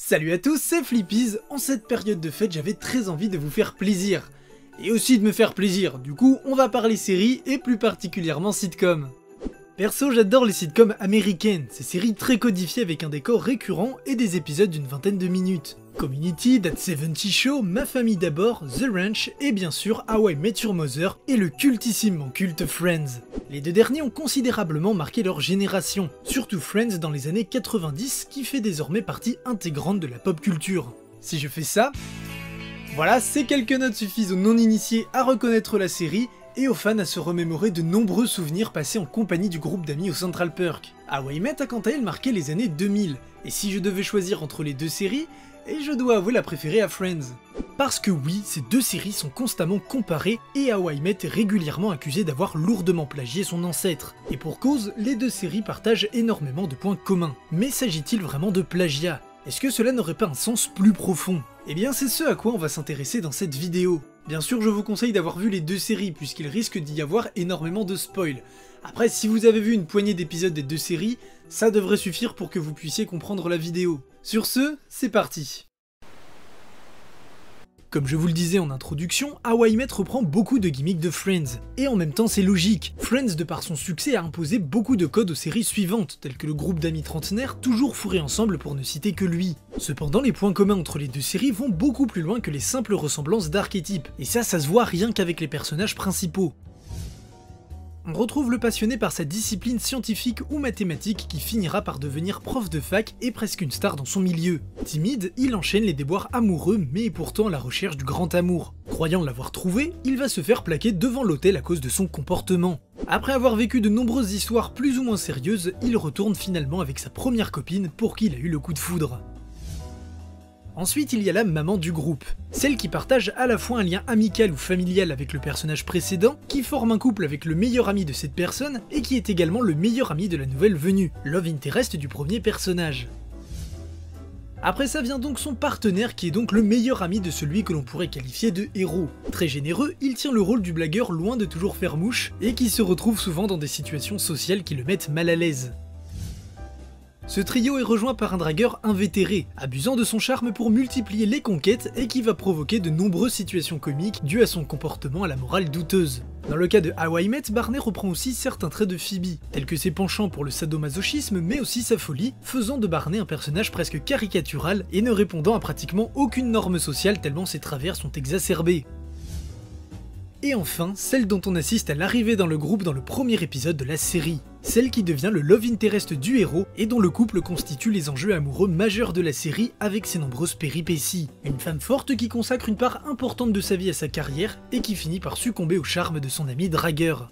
Salut à tous, c'est Flippies. En cette période de fête, j'avais très envie de vous faire plaisir. Et aussi de me faire plaisir, du coup on va parler séries et plus particulièrement sitcoms. Perso, j'adore les sitcoms américaines, ces séries très codifiées avec un décor récurrent et des épisodes d'une vingtaine de minutes. Community, That 70 Show, Ma famille d'abord, The Ranch et bien sûr How I Met Your Mother et le cultissimement culte Friends. Les deux derniers ont considérablement marqué leur génération, surtout Friends dans les années 90 qui fait désormais partie intégrante de la pop culture. Si je fais ça... Voilà, ces quelques notes suffisent aux non-initiés à reconnaître la série et aux fans à se remémorer de nombreux souvenirs passés en compagnie du groupe d'amis au Central Perk. How I Met a quant à elle marqué les années 2000, et si je devais choisir entre les deux séries, et je dois avouer la préférer à Friends. Parce que oui, ces deux séries sont constamment comparées et How I Met est régulièrement accusé d'avoir lourdement plagié son ancêtre. Et pour cause, les deux séries partagent énormément de points communs. Mais s'agit-il vraiment de plagiat? Est-ce que cela n'aurait pas un sens plus profond? Eh bien c'est ce à quoi on va s'intéresser dans cette vidéo. Bien sûr je vous conseille d'avoir vu les deux séries puisqu'il risque d'y avoir énormément de spoil. Après si vous avez vu une poignée d'épisodes des deux séries, ça devrait suffire pour que vous puissiez comprendre la vidéo. Sur ce, c'est parti. Comme je vous le disais en introduction, How I Met reprend beaucoup de gimmicks de Friends, et en même temps c'est logique. Friends, de par son succès, a imposé beaucoup de codes aux séries suivantes, tels que le groupe d'amis trentenaires toujours fourrés ensemble pour ne citer que lui. Cependant, les points communs entre les deux séries vont beaucoup plus loin que les simples ressemblances d'archétypes, et ça se voit rien qu'avec les personnages principaux. On retrouve le passionné par sa discipline scientifique ou mathématique qui finira par devenir prof de fac et presque une star dans son milieu. Timide, il enchaîne les déboires amoureux mais est pourtant à la recherche du grand amour. Croyant l'avoir trouvé, il va se faire plaquer devant l'hôtel à cause de son comportement. Après avoir vécu de nombreuses histoires plus ou moins sérieuses, il retourne finalement avec sa première copine pour qui il a eu le coup de foudre. Ensuite, il y a la maman du groupe, celle qui partage à la fois un lien amical ou familial avec le personnage précédent, qui forme un couple avec le meilleur ami de cette personne, et qui est également le meilleur ami de la nouvelle venue, love interest du premier personnage. Après ça vient donc son partenaire qui est donc le meilleur ami de celui que l'on pourrait qualifier de héros. Très généreux, il tient le rôle du blagueur loin de toujours faire mouche, et qui se retrouve souvent dans des situations sociales qui le mettent mal à l'aise. Ce trio est rejoint par un dragueur invétéré, abusant de son charme pour multiplier les conquêtes et qui va provoquer de nombreuses situations comiques dues à son comportement à la morale douteuse. Dans le cas de How I Met, Barney reprend aussi certains traits de Phoebe, tels que ses penchants pour le sadomasochisme mais aussi sa folie, faisant de Barney un personnage presque caricatural et ne répondant à pratiquement aucune norme sociale tellement ses travers sont exacerbés. Et enfin, celle dont on assiste à l'arrivée dans le groupe dans le premier épisode de la série. Celle qui devient le love interest du héros et dont le couple constitue les enjeux amoureux majeurs de la série avec ses nombreuses péripéties. Une femme forte qui consacre une part importante de sa vie à sa carrière et qui finit par succomber au charme de son ami dragueur.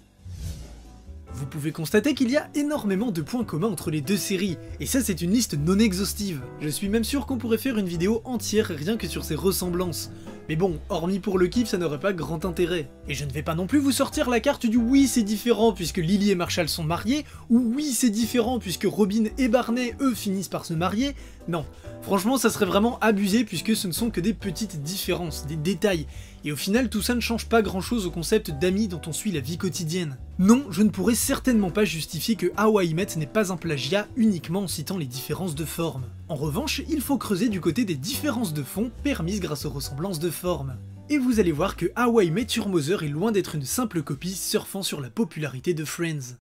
Vous pouvez constater qu'il y a énormément de points communs entre les deux séries, et ça c'est une liste non exhaustive. Je suis même sûr qu'on pourrait faire une vidéo entière rien que sur ces ressemblances. Mais bon, hormis pour le kiff, ça n'aurait pas grand intérêt. Et je ne vais pas non plus vous sortir la carte du oui c'est différent puisque Lily et Marshall sont mariés, ou oui c'est différent puisque Robin et Barney eux finissent par se marier. Non, franchement ça serait vraiment abusé puisque ce ne sont que des petites différences, des détails. Et au final tout ça ne change pas grand chose au concept d'amis dont on suit la vie quotidienne. Non, je ne pourrais certainement pas justifier que How I Met n'est pas un plagiat uniquement en citant les différences de forme. En revanche, il faut creuser du côté des différences de fond permises grâce aux ressemblances de forme. Et vous allez voir que How I Met Your Mother est loin d'être une simple copie surfant sur la popularité de Friends.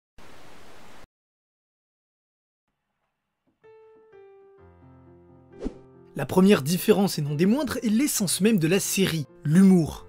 La première différence et non des moindres est l'essence même de la série, l'humour.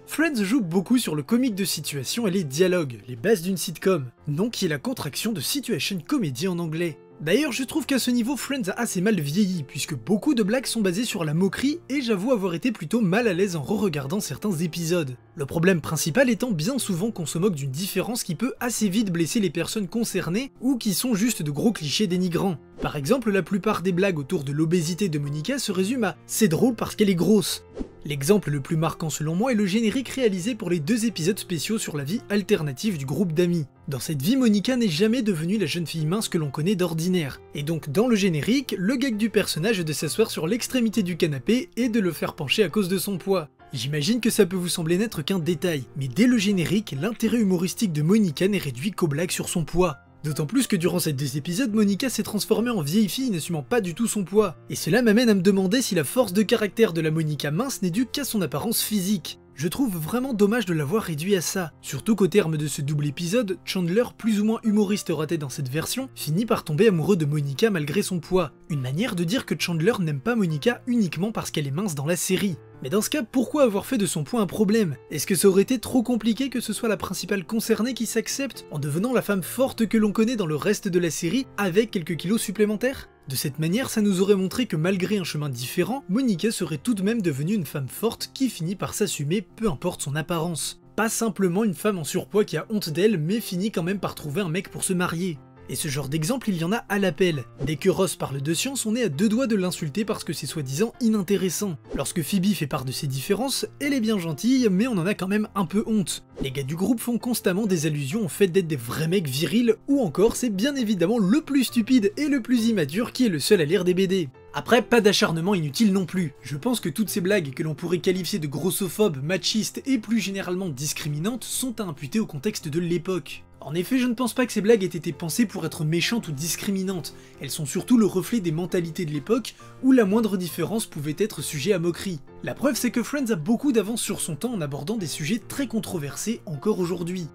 Friends joue beaucoup sur le comique de situation et les dialogues, les bases d'une sitcom, nom qui est la contraction de situation comedy en anglais. D'ailleurs, je trouve qu'à ce niveau, Friends a assez mal vieilli, puisque beaucoup de blagues sont basées sur la moquerie, et j'avoue avoir été plutôt mal à l'aise en re-regardant certains épisodes. Le problème principal étant bien souvent qu'on se moque d'une différence qui peut assez vite blesser les personnes concernées, ou qui sont juste de gros clichés dénigrants. Par exemple, la plupart des blagues autour de l'obésité de Monica se résument à « c'est drôle parce qu'elle est grosse ». L'exemple le plus marquant selon moi est le générique réalisé pour les 2 épisodes spéciaux sur la vie alternative du groupe d'amis. Dans cette vie, Monica n'est jamais devenue la jeune fille mince que l'on connaît d'ordinaire. Et donc dans le générique, le gag du personnage est de s'asseoir sur l'extrémité du canapé et de le faire pencher à cause de son poids. J'imagine que ça peut vous sembler n'être qu'un détail, mais dès le générique, l'intérêt humoristique de Monica n'est réduit qu'aux blagues sur son poids. D'autant plus que durant ces 2 épisodes, Monica s'est transformée en vieille fille n'assumant pas du tout son poids. Et cela m'amène à me demander si la force de caractère de la Monica mince n'est due qu'à son apparence physique. Je trouve vraiment dommage de l'avoir réduit à ça, surtout qu'au terme de ce double épisode, Chandler, plus ou moins humoriste raté dans cette version, finit par tomber amoureux de Monica malgré son poids. Une manière de dire que Chandler n'aime pas Monica uniquement parce qu'elle est mince dans la série. Mais dans ce cas, pourquoi avoir fait de son poids un problème? Est-ce que ça aurait été trop compliqué que ce soit la principale concernée qui s'accepte, en devenant la femme forte que l'on connaît dans le reste de la série, avec quelques kilos supplémentaires? De cette manière, ça nous aurait montré que malgré un chemin différent, Monica serait tout de même devenue une femme forte qui finit par s'assumer peu importe son apparence. Pas simplement une femme en surpoids qui a honte d'elle mais finit quand même par trouver un mec pour se marier. Et ce genre d'exemple, il y en a à l'appel. Dès que Ross parle de science, on est à 2 doigts de l'insulter parce que c'est soi-disant inintéressant. Lorsque Phoebe fait part de ses différences, elle est bien gentille, mais on en a quand même un peu honte. Les gars du groupe font constamment des allusions au fait d'être des vrais mecs virils, ou encore c'est bien évidemment le plus stupide et le plus immature qui est le seul à lire des BD. Après, pas d'acharnement inutile non plus. Je pense que toutes ces blagues que l'on pourrait qualifier de grossophobes, machistes et plus généralement discriminantes sont à imputer au contexte de l'époque. En effet, je ne pense pas que ces blagues aient été pensées pour être méchantes ou discriminantes, elles sont surtout le reflet des mentalités de l'époque où la moindre différence pouvait être sujet à moquerie. La preuve c'est que Friends a beaucoup d'avance sur son temps en abordant des sujets très controversés encore aujourd'hui.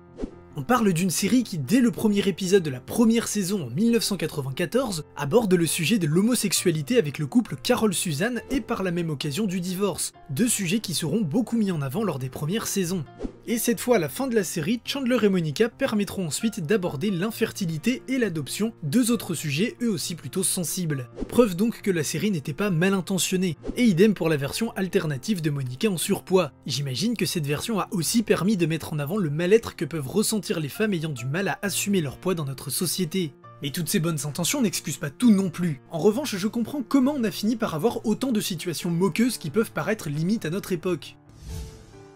On parle d'une série qui, dès le premier épisode de la première saison en 1994, aborde le sujet de l'homosexualité avec le couple Carol-Suzanne et par la même occasion du divorce, 2 sujets qui seront beaucoup mis en avant lors des premières saisons. Et cette fois à la fin de la série, Chandler et Monica permettront ensuite d'aborder l'infertilité et l'adoption, 2 autres sujets eux aussi plutôt sensibles. Preuve donc que la série n'était pas mal intentionnée, et idem pour la version alternative de Monica en surpoids. J'imagine que cette version a aussi permis de mettre en avant le mal-être que peuvent ressentir les femmes ayant du mal à assumer leur poids dans notre société. Mais toutes ces bonnes intentions n'excusent pas tout non plus. En revanche, je comprends comment on a fini par avoir autant de situations moqueuses qui peuvent paraître limite à notre époque.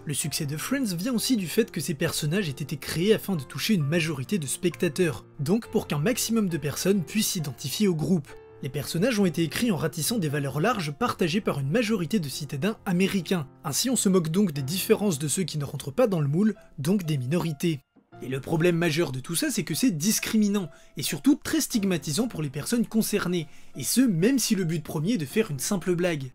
Le succès de Friends vient aussi du fait que ces personnages aient été créés afin de toucher une majorité de spectateurs, donc pour qu'un maximum de personnes puissent s'identifier au groupe. Les personnages ont été écrits en ratissant des valeurs larges partagées par une majorité de citadins américains. Ainsi on se moque donc des différences de ceux qui ne rentrent pas dans le moule, donc des minorités. Et le problème majeur de tout ça, c'est que c'est discriminant, et surtout très stigmatisant pour les personnes concernées, et ce même si le but premier est de faire une simple blague.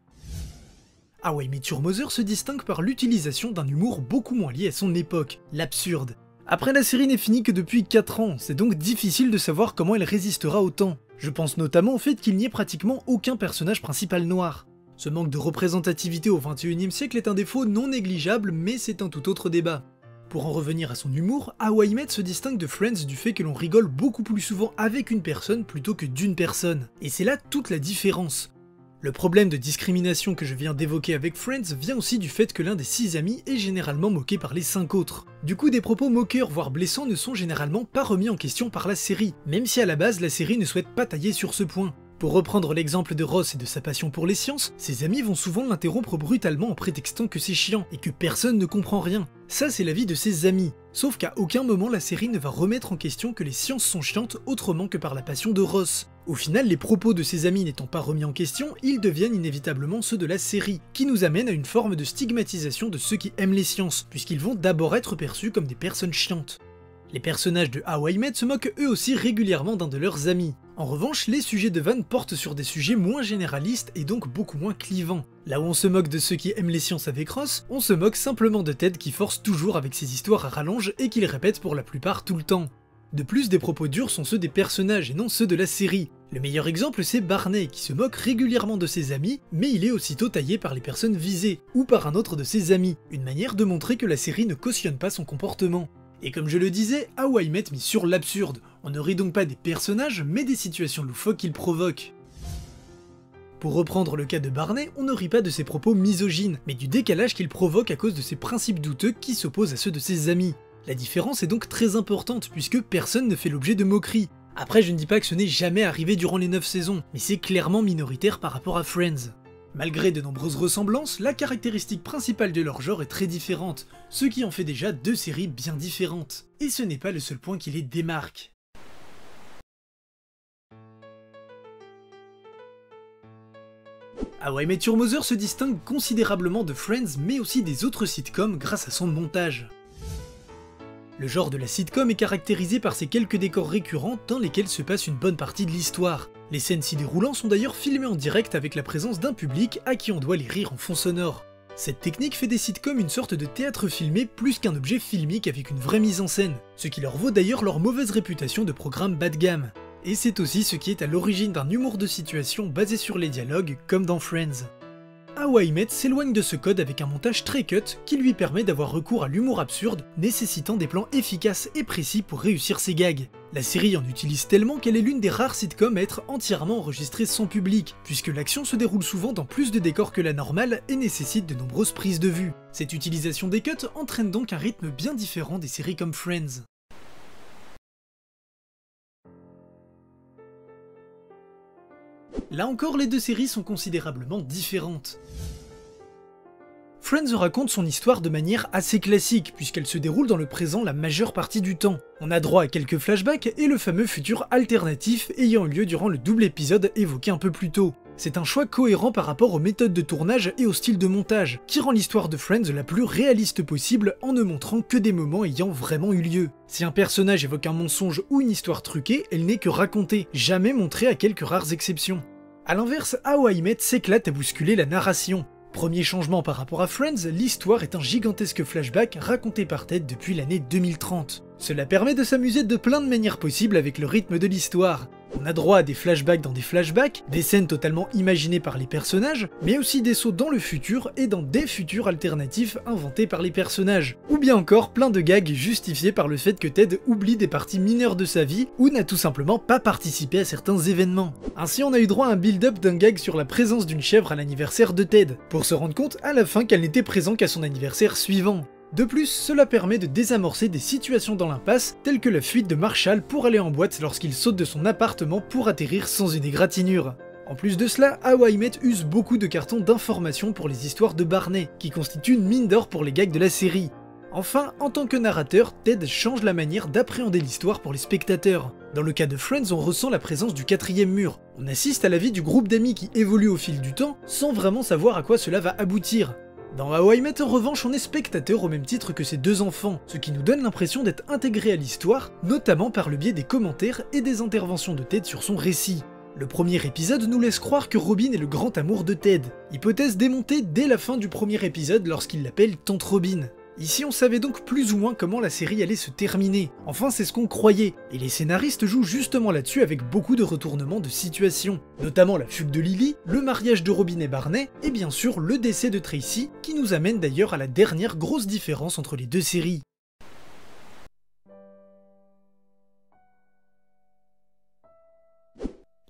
How I Met Your Mother se distingue par l'utilisation d'un humour beaucoup moins lié à son époque, l'absurde. Après la série n'est finie que depuis 4 ans, c'est donc difficile de savoir comment elle résistera au temps. Je pense notamment au fait qu'il n'y ait pratiquement aucun personnage principal noir. Ce manque de représentativité au XXIe siècle est un défaut non négligeable, mais c'est un tout autre débat. Pour en revenir à son humour, How I Met se distingue de Friends du fait que l'on rigole beaucoup plus souvent avec une personne plutôt que d'une personne. Et c'est là toute la différence. Le problème de discrimination que je viens d'évoquer avec Friends vient aussi du fait que l'un des 6 amis est généralement moqué par les 5 autres. Du coup, des propos moqueurs voire blessants ne sont généralement pas remis en question par la série, même si à la base la série ne souhaite pas tailler sur ce point. Pour reprendre l'exemple de Ross et de sa passion pour les sciences, ses amis vont souvent l'interrompre brutalement en prétextant que c'est chiant et que personne ne comprend rien. Ça c'est l'avis de ses amis. Sauf qu'à aucun moment la série ne va remettre en question que les sciences sont chiantes autrement que par la passion de Ross. Au final, les propos de ses amis n'étant pas remis en question, ils deviennent inévitablement ceux de la série, qui nous amène à une forme de stigmatisation de ceux qui aiment les sciences, puisqu'ils vont d'abord être perçus comme des personnes chiantes. Les personnages de How I Met se moquent eux aussi régulièrement d'un de leurs amis. En revanche, les sujets de vannes portent sur des sujets moins généralistes et donc beaucoup moins clivants. Là où on se moque de ceux qui aiment les sciences avec Ross, on se moque simplement de Ted qui force toujours avec ses histoires à rallonge et qu'il répète pour la plupart tout le temps. De plus, des propos durs sont ceux des personnages et non ceux de la série. Le meilleur exemple c'est Barney qui se moque régulièrement de ses amis, mais il est aussitôt taillé par les personnes visées, ou par un autre de ses amis, une manière de montrer que la série ne cautionne pas son comportement. Et comme je le disais, How I Met mise sur l'absurde, on ne rit donc pas des personnages, mais des situations loufoques qu'ils provoquent. Pour reprendre le cas de Barney, on ne rit pas de ses propos misogynes, mais du décalage qu'il provoque à cause de ses principes douteux qui s'opposent à ceux de ses amis. La différence est donc très importante, puisque personne ne fait l'objet de moqueries. Après, je ne dis pas que ce n'est jamais arrivé durant les 9 saisons, mais c'est clairement minoritaire par rapport à Friends. Malgré de nombreuses ressemblances, la caractéristique principale de leur genre est très différente, ce qui en fait déjà 2 séries bien différentes. Et ce n'est pas le seul point qui les démarque. How I Met Your Mother se distingue considérablement de Friends mais aussi des autres sitcoms grâce à son montage. Le genre de la sitcom est caractérisé par ses quelques décors récurrents dans lesquels se passe une bonne partie de l'histoire. Les scènes s'y déroulant sont d'ailleurs filmées en direct avec la présence d'un public à qui on doit les rires en fond sonore. Cette technique fait des sitcoms une sorte de théâtre filmé plus qu'un objet filmique avec une vraie mise en scène, ce qui leur vaut d'ailleurs leur mauvaise réputation de programme bas de gamme. Et c'est aussi ce qui est à l'origine d'un humour de situation basé sur les dialogues, comme dans Friends. How I Met s'éloigne de ce code avec un montage très cut qui lui permet d'avoir recours à l'humour absurde, nécessitant des plans efficaces et précis pour réussir ses gags. La série en utilise tellement qu'elle est l'une des rares sitcoms à être entièrement enregistrée sans public, puisque l'action se déroule souvent dans plus de décors que la normale et nécessite de nombreuses prises de vue. Cette utilisation des cuts entraîne donc un rythme bien différent des séries comme Friends. Là encore, les deux séries sont considérablement différentes. Friends raconte son histoire de manière assez classique, puisqu'elle se déroule dans le présent la majeure partie du temps. On a droit à quelques flashbacks et le fameux futur alternatif ayant eu lieu durant le double épisode évoqué un peu plus tôt. C'est un choix cohérent par rapport aux méthodes de tournage et au style de montage, qui rend l'histoire de Friends la plus réaliste possible en ne montrant que des moments ayant vraiment eu lieu. Si un personnage évoque un mensonge ou une histoire truquée, elle n'est que racontée, jamais montrée à quelques rares exceptions. A l'inverse, How I Met s'éclate à bousculer la narration. Premier changement par rapport à Friends, l'histoire est un gigantesque flashback raconté par Ted depuis l'année 2030. Cela permet de s'amuser de plein de manières possibles avec le rythme de l'histoire. On a droit à des flashbacks dans des flashbacks, des scènes totalement imaginées par les personnages, mais aussi des sauts dans le futur et dans des futurs alternatifs inventés par les personnages. Ou bien encore plein de gags justifiés par le fait que Ted oublie des parties mineures de sa vie ou n'a tout simplement pas participé à certains événements. Ainsi on a eu droit à un build-up d'un gag sur la présence d'une chèvre à l'anniversaire de Ted, pour se rendre compte à la fin qu'elle n'était présente qu'à son anniversaire suivant. De plus, cela permet de désamorcer des situations dans l'impasse, telles que la fuite de Marshall pour aller en boîte lorsqu'il saute de son appartement pour atterrir sans une égratignure. En plus de cela, How I Met use beaucoup de cartons d'informations pour les histoires de Barney, qui constituent une mine d'or pour les gags de la série. Enfin, en tant que narrateur, Ted change la manière d'appréhender l'histoire pour les spectateurs. Dans le cas de Friends, on ressent la présence du quatrième mur. On assiste à la vie du groupe d'amis qui évolue au fil du temps, sans vraiment savoir à quoi cela va aboutir. Dans How I Met, en revanche, on est spectateur au même titre que ses deux enfants, ce qui nous donne l'impression d'être intégré à l'histoire, notamment par le biais des commentaires et des interventions de Ted sur son récit. Le premier épisode nous laisse croire que Robin est le grand amour de Ted, hypothèse démontée dès la fin du premier épisode lorsqu'il l'appelle Tante Robin. Ici on savait donc plus ou moins comment la série allait se terminer, enfin c'est ce qu'on croyait, et les scénaristes jouent justement là-dessus avec beaucoup de retournements de situation, notamment la fugue de Lily, le mariage de Robin et Barney, et bien sûr le décès de Tracy, qui nous amène d'ailleurs à la dernière grosse différence entre les deux séries.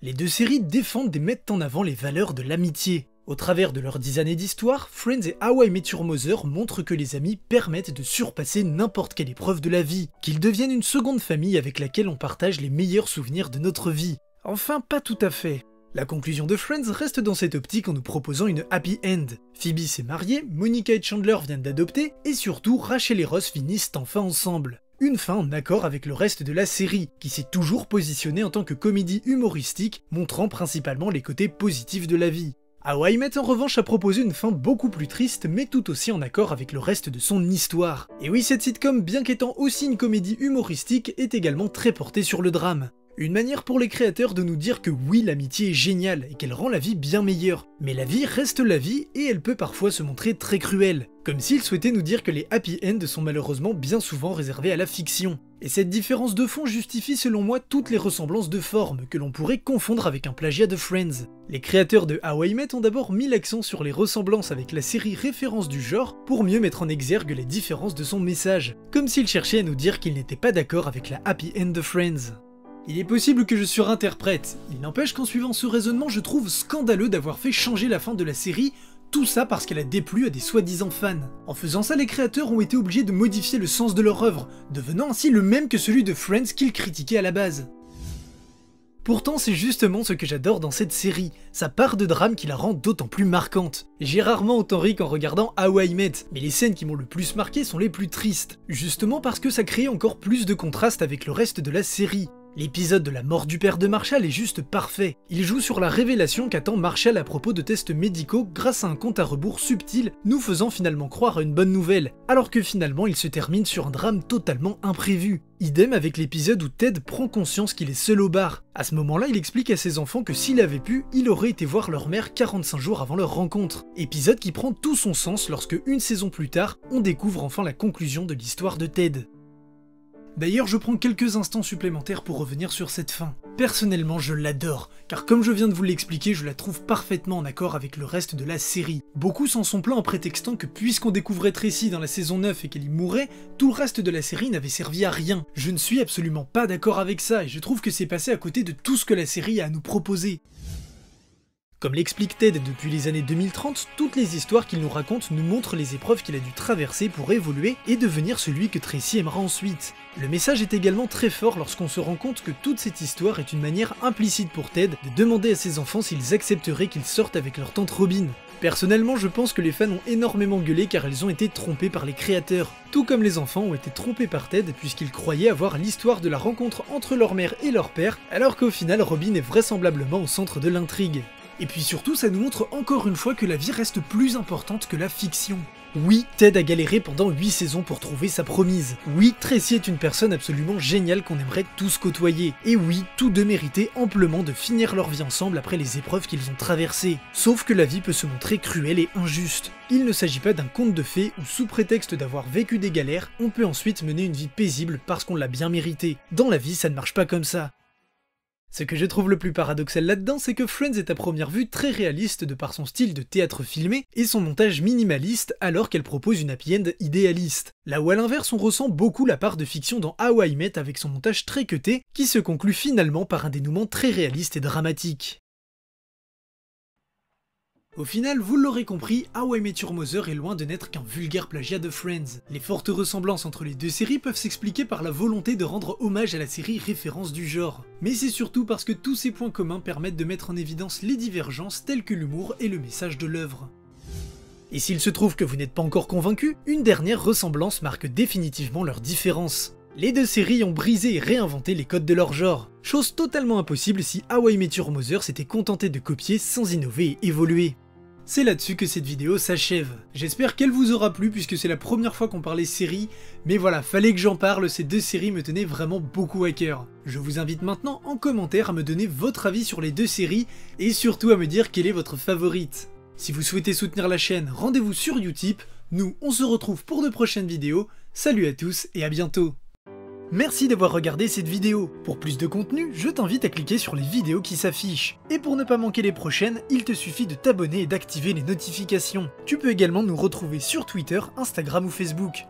Les deux séries défendent et mettent en avant les valeurs de l'amitié. Au travers de leurs 10 années d'histoire, Friends et How I Met Your Mother montrent que les amis permettent de surpasser n'importe quelle épreuve de la vie, qu'ils deviennent une seconde famille avec laquelle on partage les meilleurs souvenirs de notre vie. Enfin, pas tout à fait. La conclusion de Friends reste dans cette optique en nous proposant une happy end. Phoebe s'est mariée, Monica et Chandler viennent d'adopter, et surtout Rachel et Ross finissent enfin ensemble. Une fin en accord avec le reste de la série, qui s'est toujours positionnée en tant que comédie humoristique, montrant principalement les côtés positifs de la vie. How I Met en revanche a proposé une fin beaucoup plus triste mais tout aussi en accord avec le reste de son histoire. Et oui, cette sitcom, bien qu'étant aussi une comédie humoristique, est également très portée sur le drame. Une manière pour les créateurs de nous dire que oui, l'amitié est géniale et qu'elle rend la vie bien meilleure. Mais la vie reste la vie et elle peut parfois se montrer très cruelle. Comme s'ils souhaitaient nous dire que les happy ends sont malheureusement bien souvent réservés à la fiction. Et cette différence de fond justifie selon moi toutes les ressemblances de forme que l'on pourrait confondre avec un plagiat de Friends. Les créateurs de How I Met ont d'abord mis l'accent sur les ressemblances avec la série référence du genre pour mieux mettre en exergue les différences de son message, comme s'ils cherchaient à nous dire qu'ils n'étaient pas d'accord avec la happy end de Friends. Il est possible que je surinterprète, il n'empêche qu'en suivant ce raisonnement je trouve scandaleux d'avoir fait changer la fin de la série, tout ça parce qu'elle a déplu à des soi-disant fans. En faisant ça, les créateurs ont été obligés de modifier le sens de leur œuvre, devenant ainsi le même que celui de Friends qu'ils critiquaient à la base. Pourtant, c'est justement ce que j'adore dans cette série, sa part de drame qui la rend d'autant plus marquante. J'ai rarement autant ri qu'en regardant How I Met, mais les scènes qui m'ont le plus marqué sont les plus tristes, justement parce que ça crée encore plus de contraste avec le reste de la série. L'épisode de la mort du père de Marshall est juste parfait. Il joue sur la révélation qu'attend Marshall à propos de tests médicaux grâce à un compte à rebours subtil, nous faisant finalement croire à une bonne nouvelle, alors que finalement il se termine sur un drame totalement imprévu. Idem avec l'épisode où Ted prend conscience qu'il est seul au bar. À ce moment-là, il explique à ses enfants que s'il avait pu, il aurait été voir leur mère 45 jours avant leur rencontre. Épisode qui prend tout son sens lorsque, une saison plus tard, on découvre enfin la conclusion de l'histoire de Ted. D'ailleurs, je prends quelques instants supplémentaires pour revenir sur cette fin. Personnellement, je l'adore, car comme je viens de vous l'expliquer, je la trouve parfaitement en accord avec le reste de la série. Beaucoup s'en sont plaints en prétextant que puisqu'on découvrait Tracy dans la saison 9 et qu'elle y mourait, tout le reste de la série n'avait servi à rien. Je ne suis absolument pas d'accord avec ça, et je trouve que c'est passé à côté de tout ce que la série a à nous proposer. Comme l'explique Ted depuis les années 2030, toutes les histoires qu'il nous raconte nous montrent les épreuves qu'il a dû traverser pour évoluer et devenir celui que Tracy aimera ensuite. Le message est également très fort lorsqu'on se rend compte que toute cette histoire est une manière implicite pour Ted de demander à ses enfants s'ils accepteraient qu'ils sortent avec leur tante Robin. Personnellement, je pense que les fans ont énormément gueulé car ils ont été trompés par les créateurs, tout comme les enfants ont été trompés par Ted puisqu'ils croyaient avoir l'histoire de la rencontre entre leur mère et leur père, alors qu'au final Robin est vraisemblablement au centre de l'intrigue. Et puis surtout, ça nous montre encore une fois que la vie reste plus importante que la fiction. Oui, Ted a galéré pendant 8 saisons pour trouver sa promise. Oui, Tracy est une personne absolument géniale qu'on aimerait tous côtoyer. Et oui, tous deux méritaient amplement de finir leur vie ensemble après les épreuves qu'ils ont traversées. Sauf que la vie peut se montrer cruelle et injuste. Il ne s'agit pas d'un conte de fées où sous prétexte d'avoir vécu des galères, on peut ensuite mener une vie paisible parce qu'on l'a bien mérité. Dans la vie, ça ne marche pas comme ça. Ce que je trouve le plus paradoxal là-dedans, c'est que Friends est à première vue très réaliste de par son style de théâtre filmé et son montage minimaliste alors qu'elle propose une happy end idéaliste. Là où à l'inverse on ressent beaucoup la part de fiction dans How I Met avec son montage très cuté qui se conclut finalement par un dénouement très réaliste et dramatique. Au final, vous l'aurez compris, How I Met Your Mother est loin de n'être qu'un vulgaire plagiat de Friends. Les fortes ressemblances entre les deux séries peuvent s'expliquer par la volonté de rendre hommage à la série référence du genre. Mais c'est surtout parce que tous ces points communs permettent de mettre en évidence les divergences telles que l'humour et le message de l'œuvre. Et s'il se trouve que vous n'êtes pas encore convaincu, une dernière ressemblance marque définitivement leur différence. Les deux séries ont brisé et réinventé les codes de leur genre, chose totalement impossible si How I Met Your Mother s'était contenté de copier sans innover et évoluer. C'est là-dessus que cette vidéo s'achève. J'espère qu'elle vous aura plu puisque c'est la première fois qu'on parlait séries, mais voilà, fallait que j'en parle, ces deux séries me tenaient vraiment beaucoup à cœur. Je vous invite maintenant en commentaire à me donner votre avis sur les deux séries et surtout à me dire quelle est votre favorite. Si vous souhaitez soutenir la chaîne, rendez-vous sur Utip, nous on se retrouve pour de prochaines vidéos, salut à tous et à bientôt. Merci d'avoir regardé cette vidéo. Pour plus de contenu, je t'invite à cliquer sur les vidéos qui s'affichent. Et pour ne pas manquer les prochaines, il te suffit de t'abonner et d'activer les notifications. Tu peux également nous retrouver sur Twitter, Instagram ou Facebook.